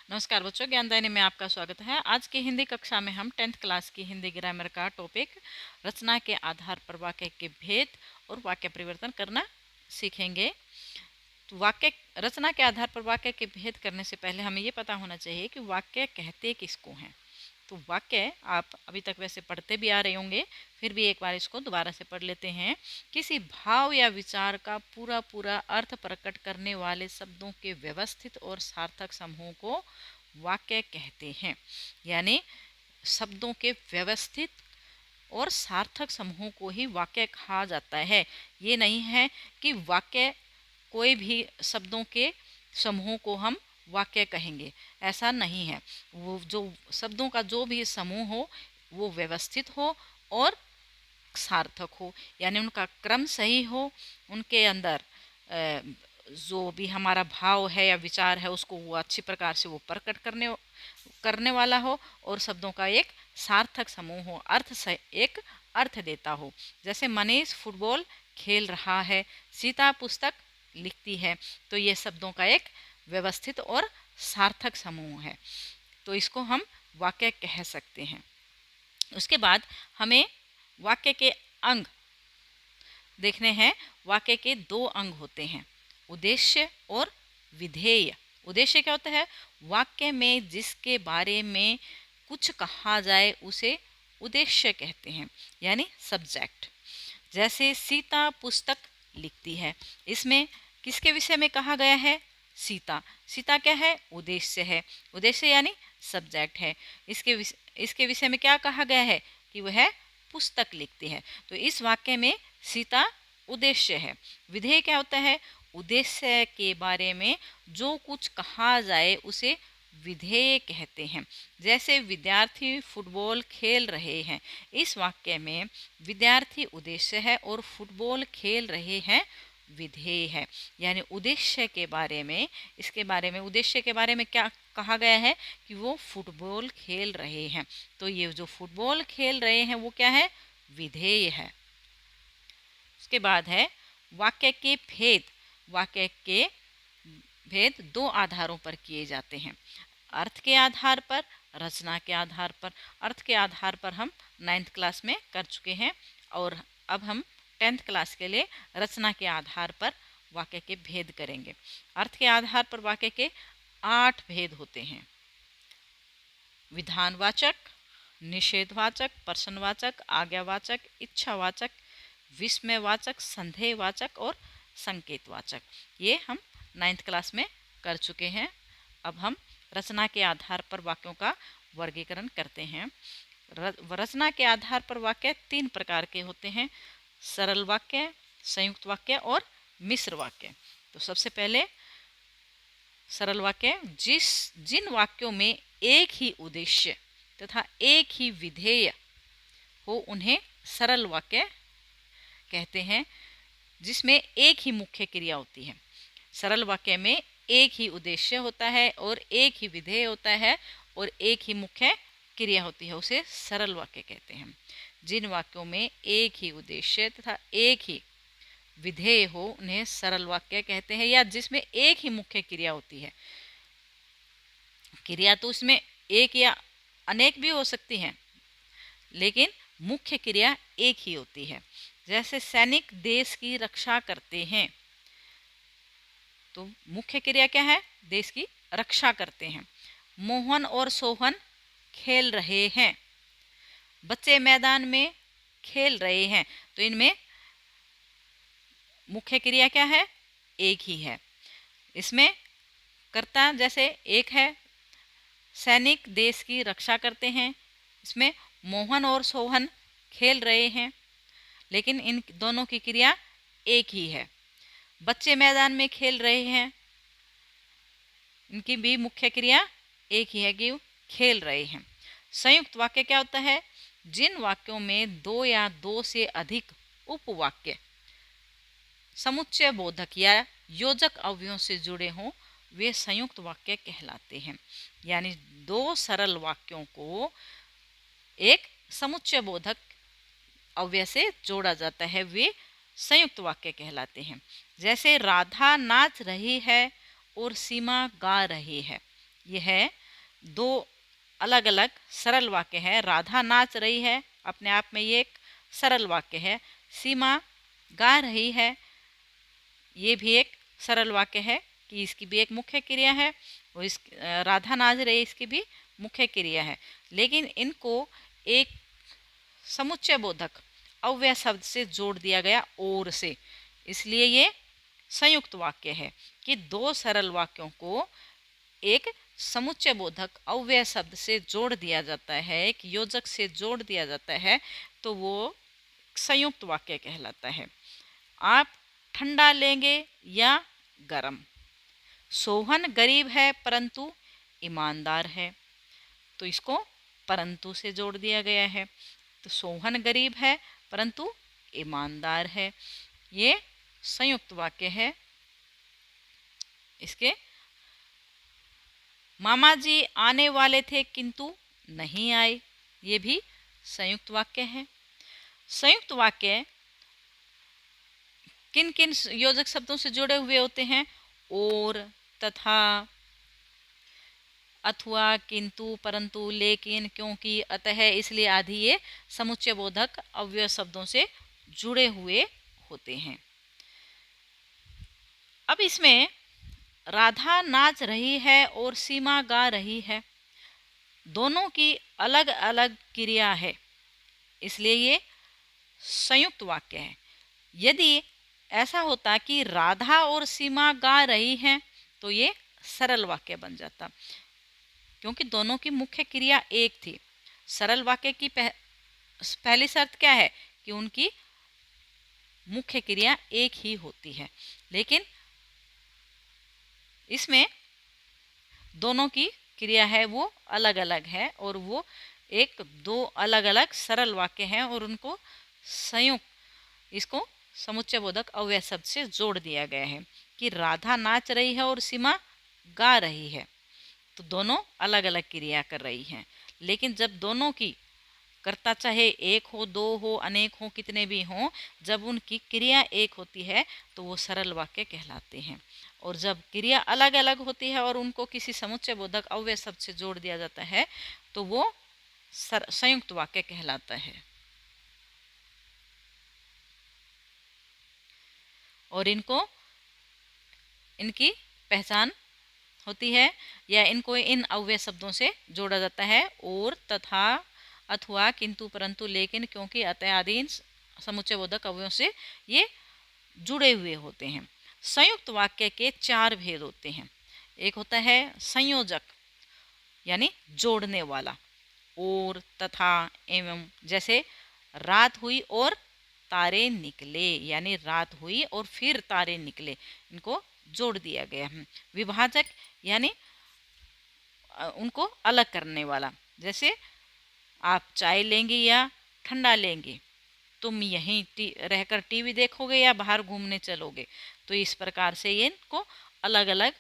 नमस्कार बच्चों, ज्ञानदायिनी में आपका स्वागत है। आज की हिंदी कक्षा में हम 10th क्लास की हिंदी ग्रामर का टॉपिक रचना के आधार पर वाक्य के भेद और वाक्य परिवर्तन करना सीखेंगे। तो वाक्य रचना के आधार पर वाक्य के भेद करने से पहले हमें ये पता होना चाहिए कि वाक्य कहते किसको हैं। तो वाक्य आप अभी तक वैसे पढ़ते भी आ रहे होंगे, फिर भी एक बार इसको दोबारा से पढ़ लेते हैं। किसी भाव या विचार का पूरा पूरा अर्थ प्रकट करने वाले शब्दों के व्यवस्थित और सार्थक समूह को वाक्य कहते हैं। यानी शब्दों के व्यवस्थित और सार्थक समूह को ही वाक्य कहा जाता है। ये नहीं है कि वाक्य कोई भी शब्दों के समूह को हम वाक्य कहेंगे, ऐसा नहीं है। वो जो शब्दों का जो भी समूह हो वो व्यवस्थित हो और सार्थक हो, यानी उनका क्रम सही हो, उनके अंदर जो भी हमारा भाव है या विचार है उसको वो अच्छी प्रकार से वो प्रकट करने वाला हो और शब्दों का एक सार्थक समूह हो, अर्थ से एक अर्थ देता हो। जैसे मनीष फुटबॉल खेल रहा है, सीता पुस्तक लिखती है, तो ये शब्दों का एक व्यवस्थित और सार्थक समूह है, तो इसको हम वाक्य कह सकते हैं। उसके बाद हमें वाक्य के अंग देखने हैं। वाक्य के दो अंग होते हैं, उद्देश्य और विधेय। उद्देश्य क्या होता है? वाक्य में जिसके बारे में कुछ कहा जाए उसे उद्देश्य कहते हैं, यानी सब्जेक्ट। जैसे सीता पुस्तक लिखती है, इसमें किसके विषय में कहा गया है? सीता। सीता क्या है? उद्देश्य है। उद्देश्य यानी सब्जेक्ट है। इसके विषय में क्या कहा गया है? कि वह पुस्तक लिखती है। तो इस वाक्य में सीता उद्देश्य है। विधेय क्या होता है? उद्देश्य के बारे में जो कुछ कहा जाए उसे विधेय कहते हैं। जैसे विद्यार्थी फुटबॉल खेल रहे हैं, इस वाक्य में विद्यार्थी उद्देश्य है और फुटबॉल खेल रहे हैं विधेय है। यानी उद्देश्य के बारे में, इसके बारे में, उद्देश्य के बारे में क्या कहा गया है? कि वो फुटबॉल खेल रहे हैं। तो ये जो फुटबॉल खेल रहे हैं वो क्या है? विधेय है। उसके बाद है वाक्य के भेद। वाक्य के भेद दो आधारों पर किए जाते हैं, अर्थ के आधार पर, रचना के आधार पर। अर्थ के आधार पर हम 9th क्लास में कर चुके हैं और अब हम 10th क्लास के लिए रचना के आधार पर वाक्य के भेद करेंगे। अर्थ के आधार पर वाक्य के 8 भेद होते हैं: विधानवाचक, निषेधवाचक, प्रश्नवाचक, आज्ञावाचक, इच्छावाचक, विस्मयवाचक, संदेहवाचक और संकेतवाचक। ये हम 9th क्लास में कर चुके हैं। अब हम रचना के आधार पर वाक्यों का वर्गीकरण करते हैं। रचना के आधार पर वाक्य 3 प्रकार के होते हैं: सरल वाक्य, संयुक्त वाक्य और मिश्र वाक्य। तो सबसे पहले सरल वाक्य, जिन वाक्यों में एक ही उद्देश्य तथा एक ही विधेय हो उन्हें सरल वाक्य कहते हैं, जिसमें एक ही मुख्य क्रिया होती है। सरल वाक्य में एक ही उद्देश्य होता है और एक ही विधेय होता है और एक ही मुख्य क्रिया होती है, उसे सरल वाक्य कहते हैं। जिन वाक्यों में एक ही उद्देश्य तथा एक ही विधेय हो उन्हें सरल वाक्य कहते हैं, या जिसमें एक ही मुख्य क्रिया होती है। क्रिया तो उसमें एक या अनेक भी हो सकती हैं, लेकिन मुख्य क्रिया एक ही होती है। जैसे सैनिक देश की रक्षा करते हैं, तो मुख्य क्रिया क्या है? देश की रक्षा करते हैं। मोहन और सोहन खेल रहे हैं, बच्चे मैदान में खेल रहे हैं, तो इनमें मुख्य क्रिया क्या है? एक ही है। इसमें कर्ता जैसे एक है, सैनिक देश की रक्षा करते हैं, इसमें मोहन और सोहन खेल रहे हैं, लेकिन इन दोनों की क्रिया एक ही है। बच्चे मैदान में खेल रहे हैं, इनकी भी मुख्य क्रिया एक ही है कि खेल रहे हैं। संयुक्त वाक्य क्या होता है? जिन वाक्यों में 2 या 2 से अधिक उपवाक्य समुच्चय बोधक या योजक अवयवों से जुड़े हों वे संयुक्त वाक्य कहलाते हैं। यानी 2 सरल वाक्यों को एक समुच्चय बोधक अवयव से जोड़ा जाता है, वे संयुक्त वाक्य कहलाते हैं। जैसे राधा नाच रही है और सीमा गा रही है, यह दो अलग अलग सरल वाक्य है। राधा नाच रही है, अपने आप में ये एक सरल वाक्य है। सीमा गा रही है, ये भी एक सरल वाक्य है कि इसकी भी एक मुख्य क्रिया है, और इस राधा नाच रही, इसकी भी मुख्य क्रिया है। लेकिन इनको एक समुच्चय बोधक अव्यय शब्द से जोड़ दिया गया और से, इसलिए ये संयुक्त वाक्य है कि दो सरल वाक्यों को एक समुच्चय बोधक अव्यय शब्द से जोड़ दिया जाता है, एक योजक से जोड़ दिया जाता है, तो वो संयुक्त वाक्य कहलाता है। आप ठंडा लेंगे या गरम। सोहन गरीब है परंतु ईमानदार है, तो इसको परंतु से जोड़ दिया गया है। तो सोहन गरीब है परंतु ईमानदार है, ये संयुक्त वाक्य है। इसके मामा जी आने वाले थे किंतु नहीं आए, ये भी संयुक्त वाक्य है। संयुक्त वाक्य किन किन योजक शब्दों से जुड़े हुए होते हैं? और, तथा, अथवा, किंतु, परंतु, लेकिन, क्योंकि, अतः, इसलिए आदि ये समुच्चय बोधक अव्यय शब्दों से जुड़े हुए होते हैं। अब इसमें राधा नाच रही है और सीमा गा रही है, दोनों की अलग अलग क्रिया है, इसलिए ये संयुक्त वाक्य है। यदि ऐसा होता कि राधा और सीमा गा रही हैं तो ये सरल वाक्य बन जाता, क्योंकि दोनों की मुख्य क्रिया एक थी। सरल वाक्य की पहली शर्त क्या है कि उनकी मुख्य क्रिया एक ही होती है, लेकिन इसमें दोनों की क्रिया है वो अलग अलग है, और वो एक दो अलग अलग सरल वाक्य हैं, और उनको संयुक्त, इसको समुच्चय बोधक अव्यय शब्द से जोड़ दिया गया है कि राधा नाच रही है और सीमा गा रही है, तो दोनों अलग अलग क्रिया कर रही हैं। लेकिन जब दोनों की कर्ता चाहे एक हो, दो हो, अनेक हो, कितने भी हों, जब उनकी क्रिया एक होती है तो वो सरल वाक्य कहलाते हैं। और जब क्रिया अलग अलग होती है और उनको किसी समुच्चय बोधक अव्यय शब्द से जोड़ दिया जाता है तो वो संयुक्त वाक्य कहलाता है। और इनकी पहचान होती है, या इनको इन अव्यय शब्दों से जोड़ा जाता है। और, तथा, अथवा, किंतु, परंतु, लेकिन, क्योंकि, अतः आदि समुच्चय बोधक अव्ययों से ये जुड़े हुए होते हैं। संयुक्त वाक्य के चार भेद होते हैं। एक होता है संयोजक यानी जोड़ने वाला, और, तथा, एवं। जैसे रात हुई और तारे निकले, यानी रात हुई और फिर तारे निकले, इनको जोड़ दिया गया है। विभाजक यानी उनको अलग करने वाला, जैसे आप चाय लेंगे या ठंडा लेंगे, तुम यहीं रहकर टीवी देखोगे या बाहर घूमने चलोगे, तो इस प्रकार से ये इनको अलग अलग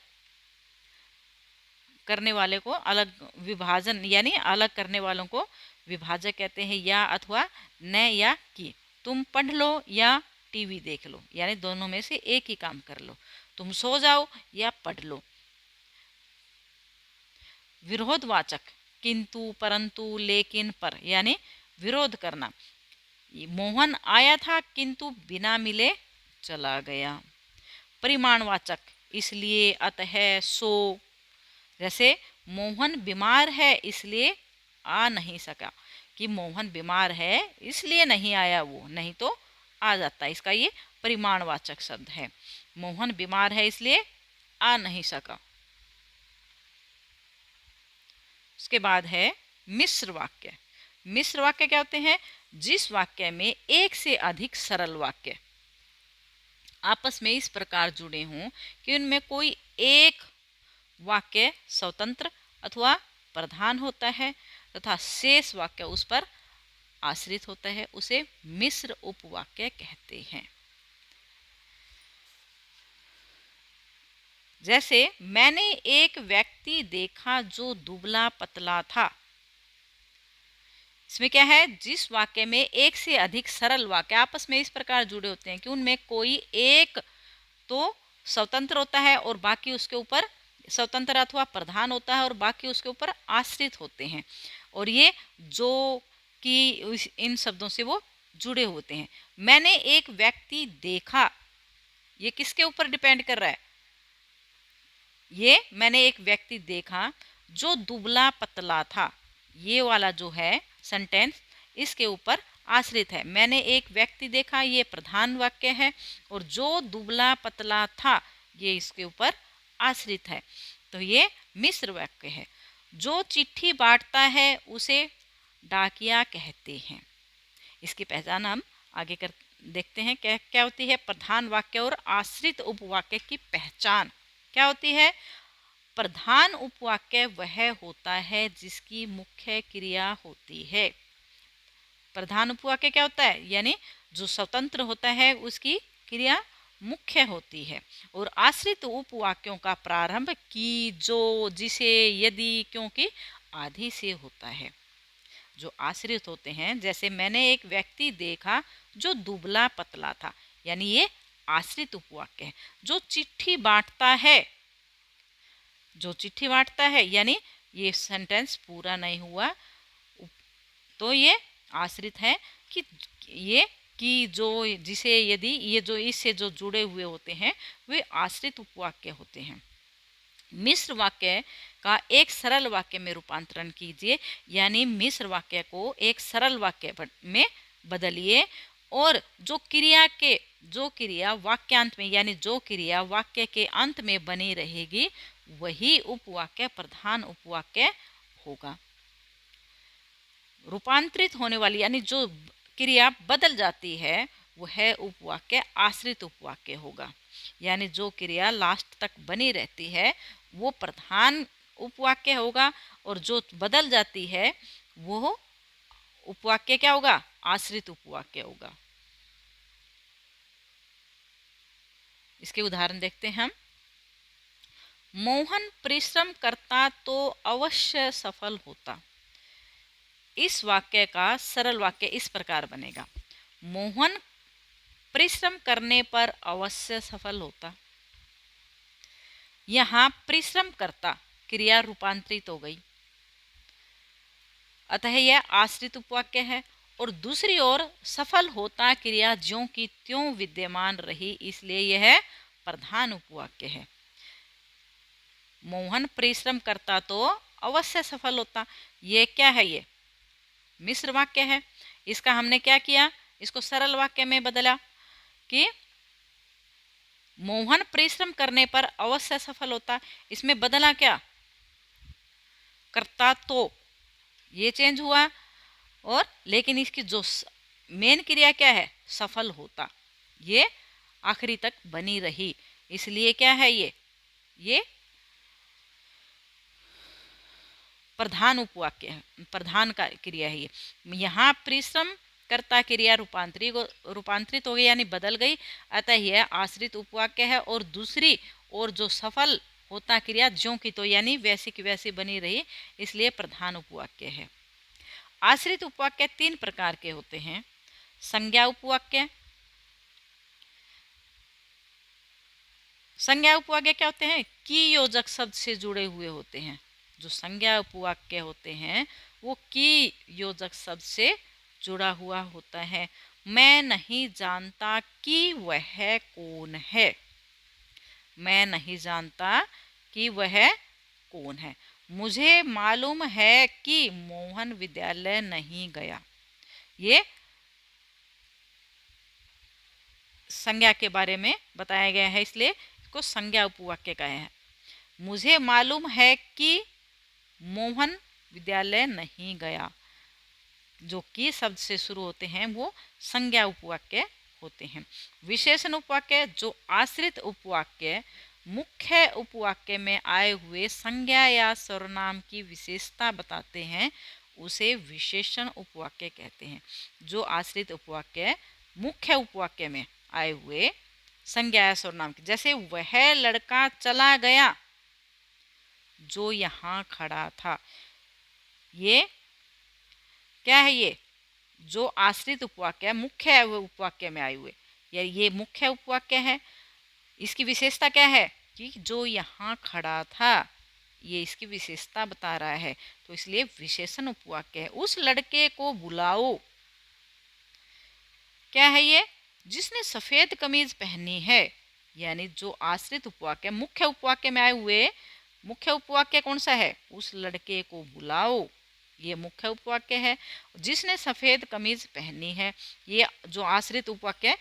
करने वाले को अलग विभाजन यानी अलग करने वालों को विभाजक कहते हैं। या, अथवा, न, या, कि, तुम पढ़ लो या टीवी देख लो, यानी दोनों में से एक ही काम कर लो, तुम सो जाओ या पढ़ लो। विरोधवाचक किंतु, परंतु, लेकिन, पर, यानी विरोध करना। मोहन आया था किंतु बिना मिले चला गया। परिमाणवाचक इसलिए, अतः, सो। जैसे मोहन बीमार है इसलिए आ नहीं सका, कि मोहन बीमार है इसलिए नहीं आया, वो नहीं तो आ जाता, इसका ये परिमाणवाचक शब्द है। मोहन बीमार है इसलिए आ नहीं सका। उसके बाद है मिश्र वाक्य। मिश्र वाक्य क्या होते हैं? जिस वाक्य में एक से अधिक सरल वाक्य आपस में इस प्रकार जुड़े हों कि उनमें कोई एक वाक्य स्वतंत्र अथवा प्रधान होता है तथा शेष वाक्य उस पर आश्रित होता है, उसे मिश्र उपवाक्य कहते हैं। जैसे मैंने एक व्यक्ति देखा जो दुबला पतला था। इसमें क्या है? जिस वाक्य में एक से अधिक सरल वाक्य आपस में इस प्रकार जुड़े होते हैं कि उनमें कोई एक तो स्वतंत्र होता है और बाकी उसके ऊपर स्वतंत्र अथवा प्रधान होता है और बाकी उसके ऊपर आश्रित होते हैं। और ये जो कि इन शब्दों से वो जुड़े होते हैं। मैंने एक व्यक्ति देखा, ये किसके ऊपर डिपेंड कर रहा है? ये मैंने एक व्यक्ति देखा जो दुबला पतला था, ये वाला जो है सेंटेंस इसके ऊपर आश्रित है। मैंने एक व्यक्ति देखा, ये प्रधान वाक्य है, और जो दुबला पतला था ये इसके ऊपर आश्रित है। तो ये मिश्र वाक्य है। जो चिट्ठी बांटता है उसे डाकिया कहते हैं। इसकी पहचान हम आगे कर देखते हैं क्या क्या होती है। प्रधान वाक्य और आश्रित उपवाक्य की पहचान क्या होती है? प्रधान उपवाक्य वह होता है जिसकी मुख्य क्रिया होती है। प्रधान उपवाक्य क्या होता है? यानी जो स्वतंत्र होता है उसकी क्रिया मुख्य होती है। और आश्रित उपवाक्यों का प्रारंभ की, जो, जिसे, यदि, क्योंकि आदि से होता है। जो आश्रित होते हैं, जैसे मैंने एक व्यक्ति देखा जो दुबला पतला था, यानी ये आश्रित उपवाक्य है। जो चिट्ठी बांटता है, जो चिट्ठी बांटता है, यानी ये सेंटेंस पूरा नहीं हुआ तो ये आश्रित है कि ये कि, जो, जिसे, यदि, ये जो इससे जो जुड़े हुए होते हैं वे आश्रित उपवाक्य होते हैं। मिश्र वाक्य का एक सरल वाक्य में रूपांतरण कीजिए, यानी मिश्र वाक्य को एक सरल वाक्य में बदलिए और जो क्रिया वाक्यांत में, यानी जो क्रिया वाक्य के अंत में बनी रहेगी वही उपवाक्य प्रधान उपवाक्य होगा। रूपांतरित होने वाली यानी जो क्रिया बदल जाती है वह उपवाक्य आश्रित उपवाक्य होगा। यानी जो क्रिया लास्ट तक बनी रहती है वो प्रधान उपवाक्य होगा और जो बदल जाती है वो उपवाक्य क्या होगा? आश्रित उपवाक्य होगा। इसके उदाहरण देखते हैं हम। मोहन परिश्रम करता तो अवश्य सफल होता। इस वाक्य का सरल वाक्य इस प्रकार बनेगा, मोहन परिश्रम करने पर अवश्य सफल होता। यहाँ परिश्रम करता क्रिया रूपांतरित हो गई, अतः यह आश्रित उपवाक्य है। और दूसरी ओर सफल होता क्रिया ज्यों की त्यों विद्यमान रही, इसलिए यह प्रधान उपवाक्य है। मोहन परिश्रम करता तो अवश्य सफल होता, ये क्या है? ये मिश्र वाक्य है। इसका हमने क्या किया? इसको सरल वाक्य में बदला कि मोहन परिश्रम करने पर अवश्य सफल होता। इसमें बदला क्या? करता तो, ये चेंज हुआ, और लेकिन इसकी जो मेन क्रिया क्या है? सफल होता, ये आखिरी तक बनी रही, इसलिए क्या है? ये प्रधान उपवाक्य है, प्रधान का क्रिया है ये। यहाँ परिश्रम कर्ता क्रिया रूपांतरित हो गई यानी बदल गई, अतः यह आश्रित उपवाक्य है। और दूसरी और जो सफल होता क्रिया ज्यों की तो यानी वैसी की वैसी बनी रही, इसलिए प्रधान उपवाक्य है। आश्रित उपवाक्य तीन प्रकार के होते हैं। संज्ञा उपवाक्य। संज्ञा उपवाक्य क्या होते हैं? की योजक शब्द से जुड़े हुए होते हैं। जो संज्ञा उपवाक्य होते हैं वो की योजक शब्द से जुड़ा हुआ होता है। मैं नहीं जानता कि वह कौन है। मैं नहीं जानता कि वह कौन है। मुझे मालूम है कि मोहन विद्यालय नहीं गया। ये संज्ञा के बारे में बताया गया है, इसलिए इसको संज्ञा उपवाक्य कहा है। मुझे मालूम है कि मोहन विद्यालय नहीं गया, जो कि शब्द से शुरू होते हैं वो संज्ञा उपवाक्य होते हैं। विशेषण उपवाक्य, जो आश्रित उपवाक्य मुख्य उपवाक्य में आए हुए संज्ञा या सर्वनाम की विशेषता बताते हैं, उसे विशेषण उपवाक्य कहते हैं। जो आश्रित उपवाक्य मुख्य उपवाक्य में आए हुए संज्ञा या सर्वनाम की, जैसे वह लड़का चला गया जो यहाँ खड़ा था, ये क्या है? ये जो आश्रित उपवाक्य मुख्य उपवाक्य में आए हुए, या ये मुख्य उपवाक्य है। इसकी विशेषता क्या है कि जो यहाँ खड़ा था, ये इसकी विशेषता बता रहा है, तो इसलिए विशेषण उपवाक्य है। उस लड़के को बुलाओ, क्या है ये, जिसने सफेद कमीज पहनी है, यानी जो आश्रित उपवाक्य, मुख्य उपवाक्य में आए हुए मुख्य उपवाक्य कौन सा है, उस लड़के को बुलाओ, ये मुख्य उपवाक्य है। जिसने सफेद कमीज पहनी है, ये जो आश्रित उपवाक्य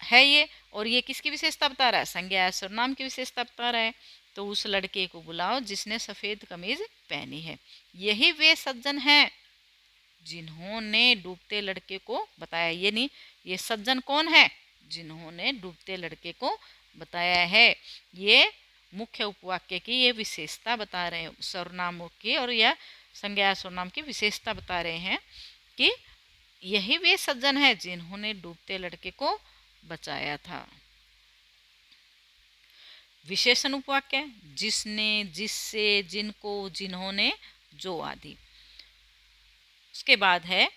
है ये, और ये किसकी विशेषता बता रहा है, संज्ञा या सर्वनाम की विशेषता बता रहा है। तो उस लड़के को बुलाओ जिसने सफेद कमीज पहनी है। यही वे सज्जन हैं जिन्होंने डूबते लड़के को बताया। ये नहीं, ये सज्जन कौन है, जिन्होंने डूबते लड़के को बताया है। ये मुख्य उपवाक्य की ये विशेषता बता रहे हैं, सर्वनामों की और यह संज्ञा सर्वनाम की विशेषता बता रहे हैं कि यही वे सज्जन है जिन्होंने डूबते लड़के को बचाया था। विशेषण उपवाक्य, जिसने, जिससे, जिनको, जिन्होंने, जो आदि। उसके बाद है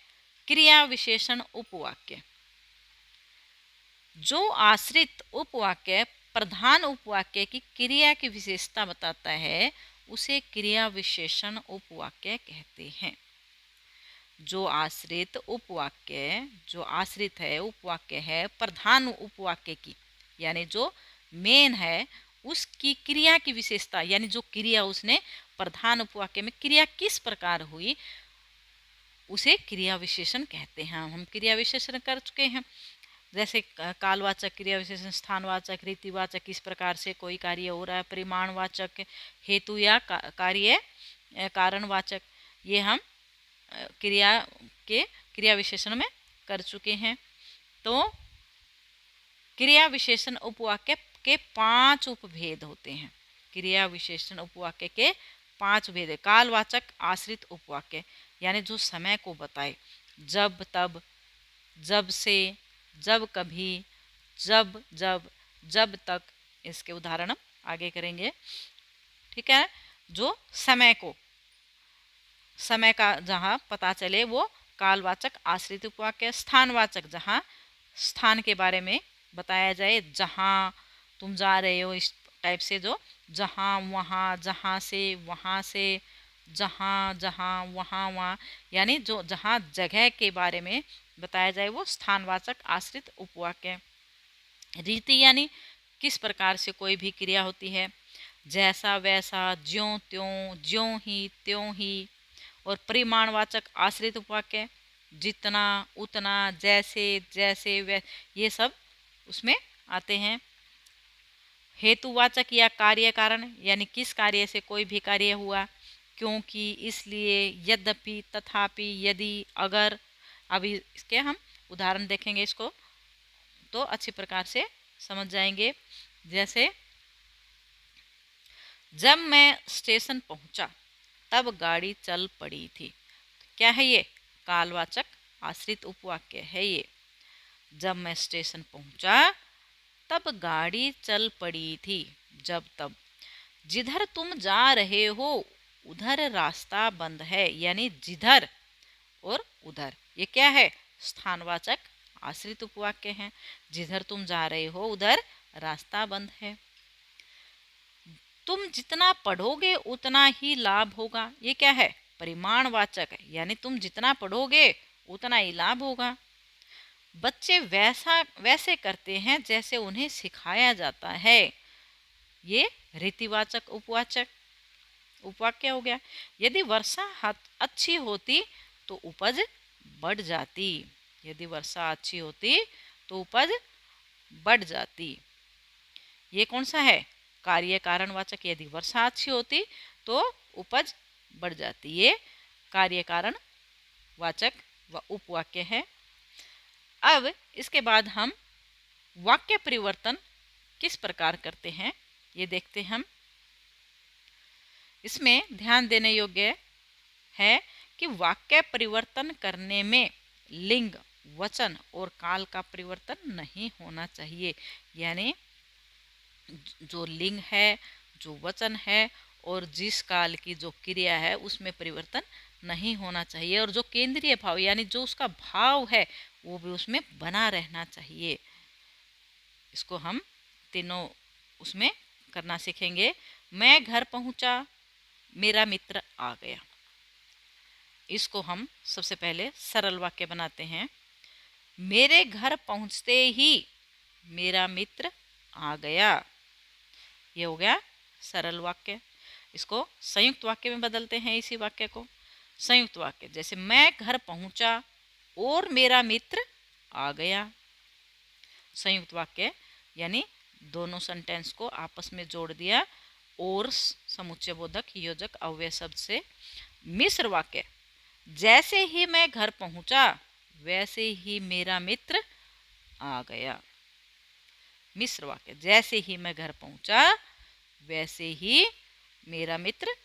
क्रिया विशेषण उपवाक्य। जो आश्रित उपवाक्य प्रधान उपवाक्य की क्रिया की विशेषता बताता है, उसे क्रिया विशेषण उपवाक्य कहते हैं। जो आश्रित उपवाक्य, जो आश्रित है उपवाक्य है प्रधान उपवाक्य की, यानी जो मेन है, उसकी क्रिया की विशेषता, यानी जो क्रिया उसने प्रधान उपवाक्य में क्रिया किस प्रकार हुई, उसे क्रिया विशेषण कहते हैं। हम क्रिया विशेषण कर चुके हैं, जैसे कालवाचक, क्रिया विशेषण, स्थानवाचक, रीतिवाचक, किस प्रकार से कोई कार्य हो रहा है, परिमाणवाचक, हेतु या कार्य कारणवाचक, ये हम क्रिया के क्रिया विशेषण में कर चुके हैं। तो क्रिया विशेषण उपवाक्य के 5 उपभेद होते हैं। क्रिया विशेषण उपवाक्य के 5 भेद है। कालवाचक आश्रित उपवाक्य, यानी जो समय को बताए, जब तब, जब से, जब कभी, जब जब, जब तक, इसके उदाहरण हम आगे करेंगे। ठीक है, जो समय को, समय का जहाँ पता चले वो कालवाचक आश्रित उपवाक्य। स्थानवाचक, जहाँ स्थान के बारे में बताया जाए, जहाँ तुम जा रहे हो, इस टाइप से, जो जहाँ वहाँ, जहाँ से, जहाँ जहाँ, वहाँ वहाँ, यानी जो जहाँ जगह के बारे में बताया जाए वो स्थानवाचक आश्रित उपवाक्य। रीति, यानी किस प्रकार से कोई भी क्रिया होती है, जैसा वैसा, ज्यों त्यों, ज्यों ही त्यों ही। और परिमाणवाचक आश्रित उपवाक्य, जितना, उतना, जैसे जैसे वै, ये सब उसमें आते हैं। हेतुवाचक या कार्य कारण, यानी किस कार्य से कोई भी कार्य हुआ, क्योंकि, इसलिए, यद्यपि, तथापि, यदि, अगर। अभी इसके हम उदाहरण देखेंगे, इसको तो अच्छी प्रकार से समझ जाएंगे। जैसे, जब मैं स्टेशन पहुंचा तब गाड़ी चल पड़ी थी। क्या है ये, कालवाचक आश्रित उपवाक्य है ये। जब मैं स्टेशन पहुंचा तब गाड़ी चल पड़ी थी, जब तब। जिधर तुम जा रहे हो उधर रास्ता बंद है, यानी जिधर और उधर, ये क्या है, स्थानवाचक आश्रित उपवाक्य है। जिधर तुम जा रहे हो उधर रास्ता बंद है। तुम जितना पढ़ोगे उतना ही लाभ होगा, ये क्या है, परिमाणवाचक है, यानी तुम जितना पढ़ोगे उतना ही लाभ होगा। बच्चे वैसे करते हैं जैसे उन्हें सिखाया जाता है, ये रीतिवाचक उपवाक्य हो गया। यदि वर्षा अच्छी होती तो उपज बढ़ जाती, यदि वर्षा अच्छी होती तो उपज बढ़ जाती। ये कौन सा है, कार्य कारणवाचक। यदि वर्षा अच्छी होती तो उपज बढ़ जाती, ये कार्य कारण वाचक व उपवाक्य है। अब इसके बाद हम वाक्य परिवर्तन किस प्रकार करते हैं ये देखते हैं हम। इसमें ध्यान देने योग्य है कि वाक्य परिवर्तन करने में लिंग, वचन और काल का परिवर्तन नहीं होना चाहिए, यानी जो लिंग है, जो वचन है और जिस काल की जो क्रिया है उसमें परिवर्तन नहीं होना चाहिए, और जो केंद्रीय भाव यानी जो उसका भाव है वो भी उसमें बना रहना चाहिए। इसको हम तीनों उसमें करना सीखेंगे। मैं घर पहुंचा, मेरा मित्र आ गया। इसको हम सबसे पहले सरल वाक्य बनाते हैं। मेरे घर पहुंचते ही मेरा मित्र आ गया। ये हो गया सरल वाक्य। इसको संयुक्त वाक्य में बदलते हैं। इसी वाक्य को संयुक्त वाक्य, जैसे मैं घर पहुंचा और मेरा मित्र आ गया। संयुक्त वाक्य यानी दोनों सेंटेंस को आपस में जोड़ दिया और समुच्चय बोधक योजक अव्यय शब्द से। मिश्र वाक्य, जैसे ही मैं घर पहुंचा वैसे ही मेरा मित्र आ गया। मिश्र वाक्य, जैसे ही मैं घर पहुंचा वैसे ही मेरा मित्र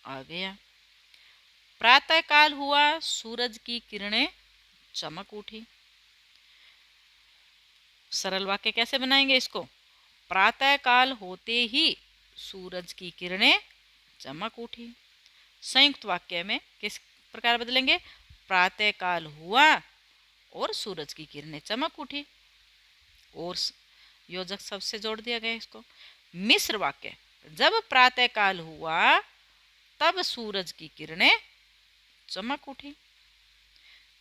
आ गया। प्रातःकाल हुआ, सूरज की किरणें चमक उठी। सरल वाक्य कैसे बनाएंगे इसको? प्रातःकाल होते ही सूरज की किरणें चमक उठी। संयुक्त वाक्य में किस प्रकार बदलेंगे? प्रातःकाल हुआ और सूरज की किरणें चमक उठी, और योजक शब्द से जोड़ दिया गया इसको। मिश्र वाक्य, जब प्रातःकाल हुआ तब सूरज की किरणें चमक उठी।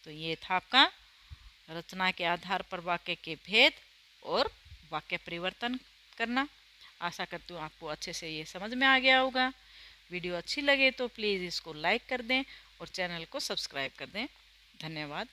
तो ये था आपका रचना के आधार पर वाक्य के भेद और वाक्य परिवर्तन करना। आशा करती हूँ आपको अच्छे से ये समझ में आ गया होगा। वीडियो अच्छी लगे तो प्लीज़ इसको लाइक कर दें और चैनल को सब्सक्राइब कर दें। धन्यवाद।